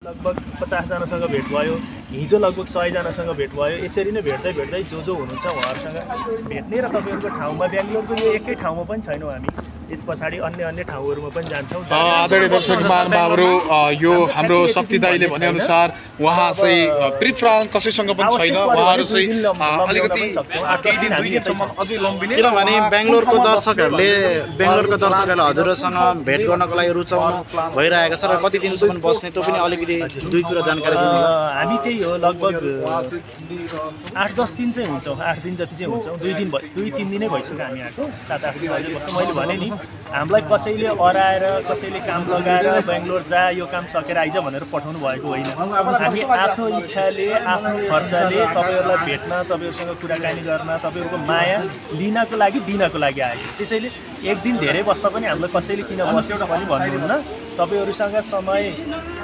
लगभग 50 जनासँग भेट भयो, हिजो लगभग 100 जनासँग भेट भयो। यसरी नै भेट्दै भेट्दै जो हुनुहुन्छ उहाँहरूसँग भेट्ने र तपाईँहरूको ठाउँमा बेंगलोरको यो एकै ठाउँमा पनि छैनौँ हामी, यस पछाडि अन्य ठाउँहरूमा पनि जान्छौँ। आदरणीय दर्शक महानुभावहरू, यो हाम्रो शक्ति दाइले भनेअनुसार उहाँ चाहिँ प्रिफ्राल कसैसँग पनि छैन। उहाँहरू चाहिँ अलिकति केही दिन 2 दिनसम्म अझै लम्बिने, किनभने बेंगलोरको दर्शकहरूले हजुरसँग भेट गर्नको लागि रुचाउनु भइरहेको छ र कति दिनसम्म बस्ने त्यो पनि अलिकति दुई कुरा जानकारी दिनु। हामी त्यही हो, लगभग 8-10 दिन चाहिँ हुन्छौँ, 8 दिन जति चाहिँ हुन्छौँ। 2-3 दिनै भइसक्यो हामी आएको, 7-8 दिन अहिले बस्छौँ। मैले भने नि, हामीलाई कसैले अराएर कसैले काम लगाएर बेंगलोर जा, यो काम सकेर आइज भनेर पठाउनु भएको होइन। हामी आफ्नो इच्छाले आफ्नो खर्चले तपाईँहरूलाई भेट्न, तपाईँहरूसँग कुराकानी गर्न, तपाईँहरूको माया लिनको लागि दिनको लागि आएको। त्यसैले एक दिन धेरै बस्दा पनि हामीलाई कसैले किन बस्छ पनि भन्नुहुन्न। तपाईँहरूसँग समय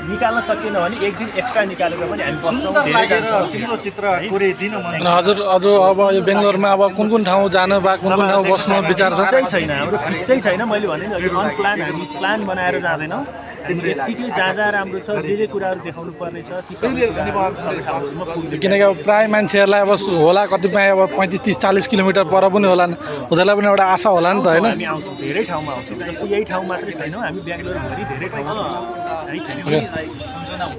निकाल्न सकेन भने एक दिन एक्स्ट्रा निकालेर पनि हामी बस्छौँ, धेरै जान्छौँ। चित्र कोरिदिनु मन। हजुर अझ अब यो बेंगलोरमा अब कुन ठाउँ जानु बा कुन ठाउँ बस्नु विचार छ? फिक्सै छैन, हाम्रो फिक्सै छैन। मैले भने नि अघि अनप्लान, हामी प्लान बनाएर जाँदैनौँ। हामी यतिकै जहाँ राम्रो छ, जे कुराहरू देखाउनु पर्ने छ ती सबै ठाउँहरूमा पुग्छ। किनकि अब प्रायः मान्छेहरूलाई अब होला कतिपय अब 35-30-40 किलोमिटर पर पनि होला, उनीहरूलाई पनि एउटा आशा होला नि त, होइन? हामी आउँछौँ, धेरै ठाउँमा आउँछौँ। जस्तो यही ठाउँ मात्रै छैनौँ, हामी बेंगलोरभरि धेरै ठाउँमा आउँछौँ।